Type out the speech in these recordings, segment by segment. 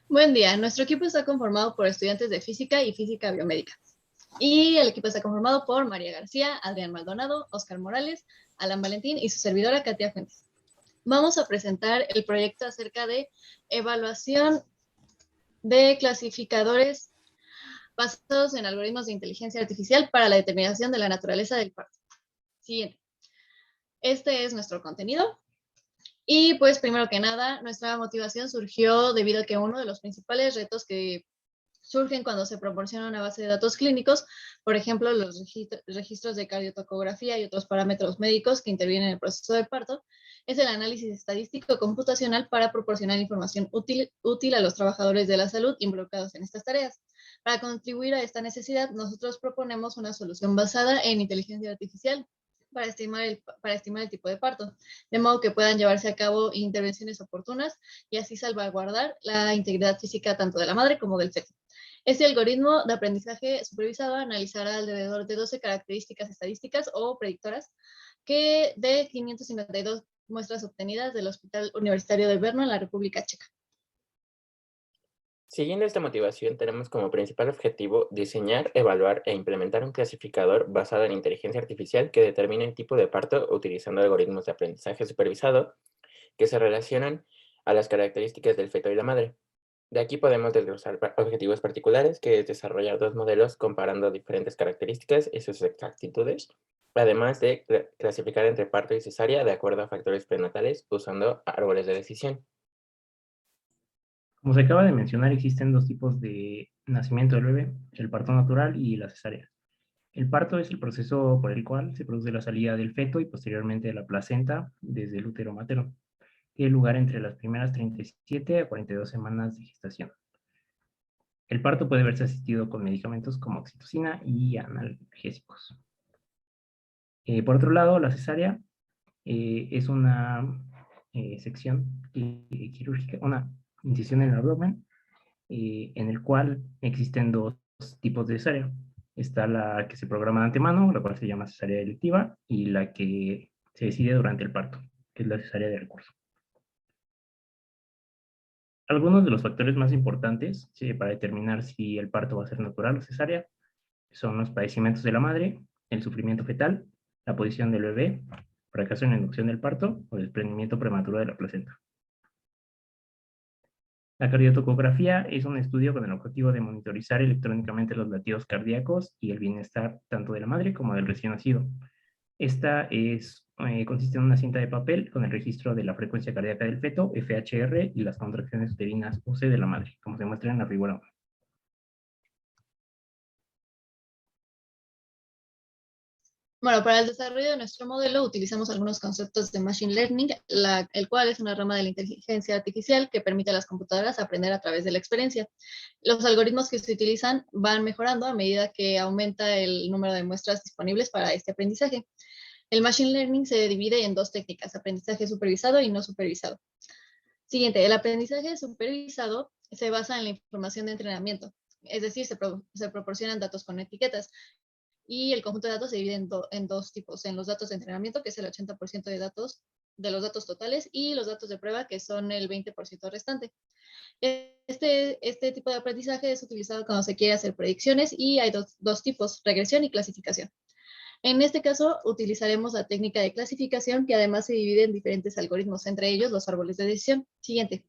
Buen día, nuestro equipo está conformado por estudiantes de física y física biomédica. Y el equipo está conformado por María García, Adrián Maldonado, Oscar Morales, Alan Valentín y su servidora Katia Fuentes. Vamos a presentar el proyecto acerca de evaluación de clasificadores basados en algoritmos de inteligencia artificial para la determinación de la naturaleza del parto. Siguiente. Este es nuestro contenido. Y pues primero que nada, nuestra motivación surgió debido a que uno de los principales retos que surgen cuando se proporciona una base de datos clínicos, por ejemplo, los registros de cardiotocografía y otros parámetros médicos que intervienen en el proceso de parto, es el análisis estadístico computacional para proporcionar información útil a los trabajadores de la salud involucrados en estas tareas. Para contribuir a esta necesidad, nosotros proponemos una solución basada en inteligencia artificial para estimar el tipo de parto, de modo que puedan llevarse a cabo intervenciones oportunas y así salvaguardar la integridad física tanto de la madre como del feto. Este algoritmo de aprendizaje supervisado analizará alrededor de 12 características estadísticas o predictoras que de 552 muestras obtenidas del Hospital Universitario de Brno en la República Checa. Siguiendo esta motivación, tenemos como principal objetivo diseñar, evaluar e implementar un clasificador basado en inteligencia artificial que determine el tipo de parto utilizando algoritmos de aprendizaje supervisado que se relacionan a las características del feto y la madre. De aquí podemos desglosar objetivos particulares, que es desarrollar dos modelos comparando diferentes características y sus exactitudes, además de clasificar entre parto y cesárea de acuerdo a factores prenatales usando árboles de decisión. Como se acaba de mencionar, existen dos tipos de nacimiento del bebé, el parto natural y la cesárea. El parto es el proceso por el cual se produce la salida del feto y posteriormente de la placenta desde el útero materno. Tiene lugar entre las primeras 37 a 42 semanas de gestación. El parto puede verse asistido con medicamentos como oxitocina y analgésicos. Por otro lado, la cesárea es una sección quirúrgica, una incisión en el abdomen en el cual existen dos tipos de cesárea. Está la que se programa de antemano, la cual se llama cesárea electiva, y la que se decide durante el parto, que es la cesárea de recurso. Algunos de los factores más importantes para determinar si el parto va a ser natural o cesárea son los padecimientos de la madre, el sufrimiento fetal, la posición del bebé, fracaso en la inducción del parto o desprendimiento prematuro de la placenta. La cardiotocografía es un estudio con el objetivo de monitorizar electrónicamente los latidos cardíacos y el bienestar tanto de la madre como del recién nacido. Consiste en una cinta de papel con el registro de la frecuencia cardíaca del feto, FHR, y las contracciones uterinas UC de la madre, como se muestra en la figura 1. Bueno, para el desarrollo de nuestro modelo utilizamos algunos conceptos de Machine Learning, el cual es una rama de la inteligencia artificial que permite a las computadoras aprender a través de la experiencia. Los algoritmos que se utilizan van mejorando a medida que aumenta el número de muestras disponibles para este aprendizaje. El Machine Learning se divide en dos técnicas, aprendizaje supervisado y no supervisado. Siguiente, el aprendizaje supervisado se basa en la información de entrenamiento, es decir, se proporcionan datos con etiquetas y el conjunto de datos se divide en dos tipos, en los datos de entrenamiento, que es el 80% de los datos totales, y los datos de prueba, que son el 20% restante. Este tipo de aprendizaje es utilizado cuando se quiere hacer predicciones y hay dos tipos, regresión y clasificación. En este caso, utilizaremos la técnica de clasificación, que además se divide en diferentes algoritmos, entre ellos los árboles de decisión. Siguiente.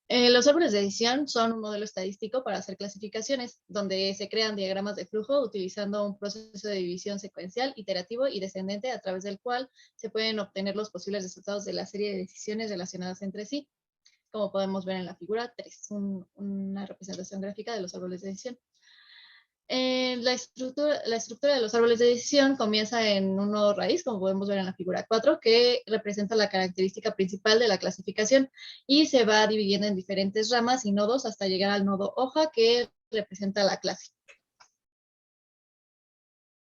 Los árboles de decisión son un modelo estadístico para hacer clasificaciones, donde se crean diagramas de flujo utilizando un proceso de división secuencial, iterativo y descendente, a través del cual se pueden obtener los posibles resultados de la serie de decisiones relacionadas entre sí, como podemos ver en la figura 3, una representación gráfica de los árboles de decisión. La estructura de los árboles de decisión comienza en un nodo raíz, como podemos ver en la figura 4, que representa la característica principal de la clasificación y se va dividiendo en diferentes ramas y nodos hasta llegar al nodo hoja, que representa la clase.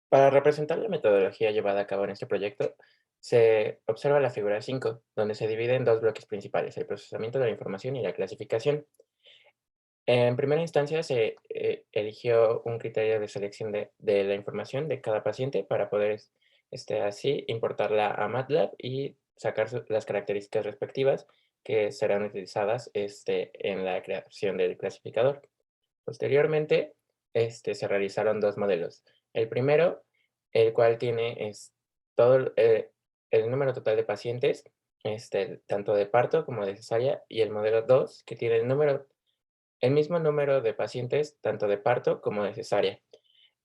Para representar la metodología llevada a cabo en este proyecto, se observa la figura 5, donde se divide en dos bloques principales, el procesamiento de la información y la clasificación. En primera instancia, se eligió un criterio de selección de la información de cada paciente para poder así importarla a MATLAB y sacar las características respectivas que serán utilizadas en la creación del clasificador. Posteriormente, se realizaron dos modelos. El primero, el cual tiene todo el número total de pacientes, tanto de parto como de cesárea, y el modelo 2, que tiene el mismo número de pacientes, tanto de parto como de cesárea.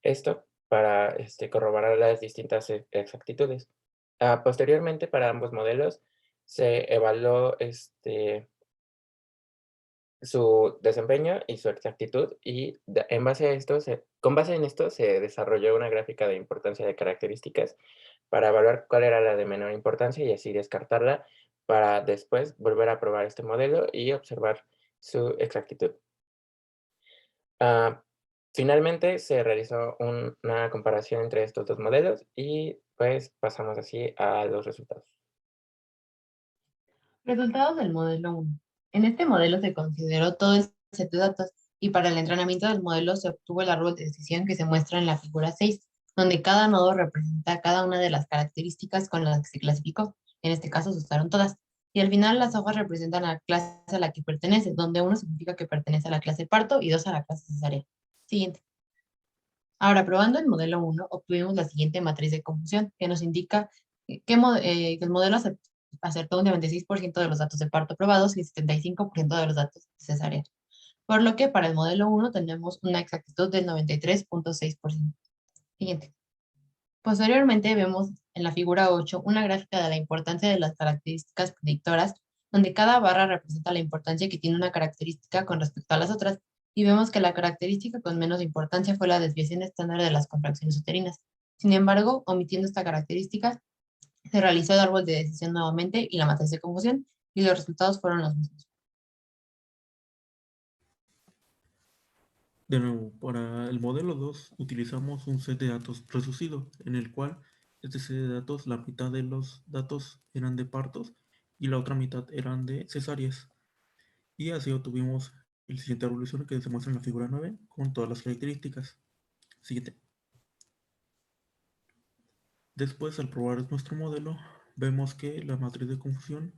Esto para corroborar las distintas exactitudes. Posteriormente, para ambos modelos, se evaluó su desempeño y su exactitud, y en base a esto, con base en esto, se desarrolló una gráfica de importancia de características para evaluar cuál era la de menor importancia y así descartarla para después volver a probar este modelo y observar su exactitud. Ah, Finalmente se realizó una comparación entre estos dos modelos y pues pasamos así a los resultados. Resultados del modelo 1. En este modelo se consideró todo el set de datos y para el entrenamiento del modelo se obtuvo el árbol de decisión que se muestra en la figura 6, donde cada nodo representa cada una de las características con las que se clasificó. En este caso se usaron todas. Y al final las hojas representan a la clase a la que pertenece, donde 1 significa que pertenece a la clase parto y 2 a la clase cesárea. Siguiente. Ahora, probando el modelo 1, obtuvimos la siguiente matriz de confusión, que nos indica que el modelo acertó un 96% de los datos de parto probados y 75% de los datos de cesárea. Por lo que para el modelo 1 tenemos una exactitud del 93.6%. Siguiente. Posteriormente vemos en la figura 8 una gráfica de la importancia de las características predictoras, donde cada barra representa la importancia que tiene una característica con respecto a las otras, y vemos que la característica con menos importancia fue la desviación estándar de las contracciones uterinas. Sin embargo, omitiendo esta característica, se realizó el árbol de decisión nuevamente y la matriz de confusión, y los resultados fueron los mismos. De nuevo, para el modelo 2 utilizamos un set de datos reducido, en el cual este set de datos, la mitad de los datos eran de partos y la otra mitad eran de cesáreas. Y así obtuvimos el siguiente evolución que se muestra en la figura 9 con todas las características. Siguiente. Después, al probar nuestro modelo, vemos que la matriz de confusión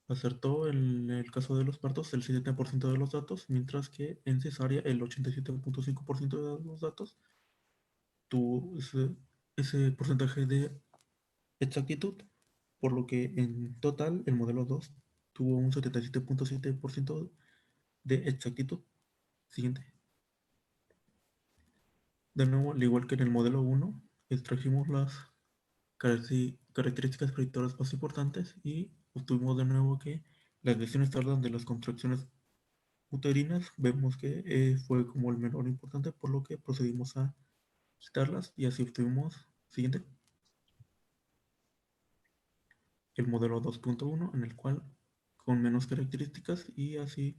acertó en el caso de los partos el 70% de los datos, mientras que en cesárea el 87.5% de los datos tuvo ese porcentaje de exactitud, por lo que en total el modelo 2 tuvo un 77.7% de exactitud. Siguiente. De nuevo, al igual que en el modelo 1, extrajimos las características predictoras más importantes y obtuvimos de nuevo que las lesiones tardan de las contracciones uterinas vemos que fue como el menor importante, por lo que procedimos a quitarlas y así obtuvimos, siguiente, el modelo 2.1 en el cual con menos características y así,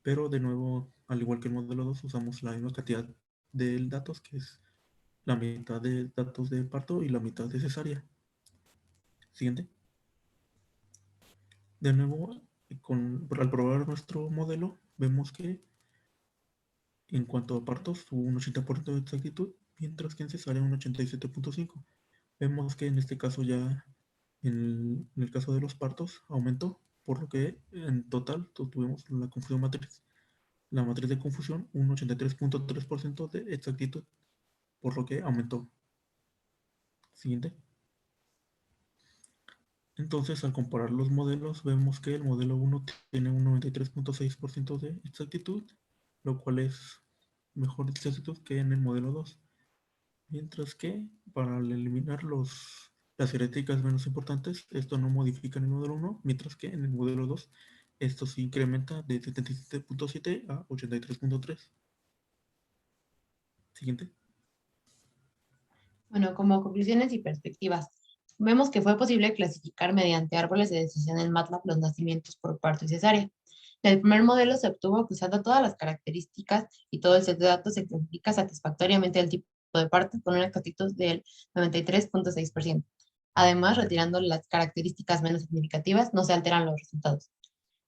pero de nuevo, al igual que el modelo 2, usamos la misma cantidad de datos, que es la mitad de datos de parto y la mitad de cesárea. Siguiente. De nuevo, al probar nuestro modelo, vemos que en cuanto a partos tuvo un 80% de exactitud, mientras que en cesárea un 87.5%. Vemos que en este caso ya, en el caso de los partos, aumentó, por lo que en total tuvimos la confusión matriz. La matriz de confusión, un 83.3% de exactitud, por lo que aumentó. Siguiente. Entonces, al comparar los modelos, vemos que el modelo 1 tiene un 93.6% de exactitud, lo cual es mejor exactitud que en el modelo 2. Mientras que para eliminar las características menos importantes, esto no modifica en el modelo 1, mientras que en el modelo 2 esto sí incrementa de 77.7 a 83.3. Siguiente. Bueno, como conclusiones y perspectivas, vemos que fue posible clasificar mediante árboles de decisión en MATLAB los nacimientos por parto y cesárea. El primer modelo se obtuvo usando todas las características y todo el set de datos se clasifica satisfactoriamente el tipo de parto con una exactitud del 93.6%. Además, retirando las características menos significativas, no se alteran los resultados.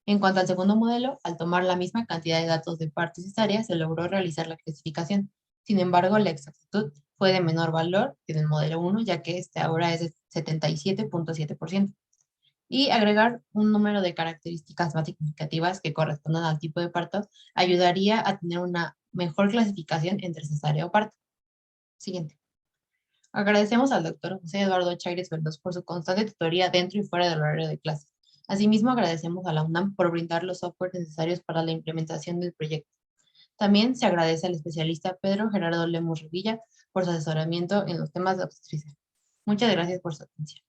En cuanto al segundo modelo, al tomar la misma cantidad de datos de parto y cesárea, se logró realizar la clasificación. Sin embargo, la exactitud fue de menor valor que en el modelo 1, ya que este ahora es de 77.7%. Y agregar un número de características más significativas que correspondan al tipo de parto ayudaría a tener una mejor clasificación entre cesárea o parto. Siguiente. Agradecemos al doctor José Eduardo Chagres Veloz por su constante tutoría dentro y fuera del horario de clase. Asimismo, agradecemos a la UNAM por brindar los softwares necesarios para la implementación del proyecto. También se agradece al especialista Pedro Gerardo Lemus Revilla por su asesoramiento en los temas de obstetricia. Muchas gracias por su atención.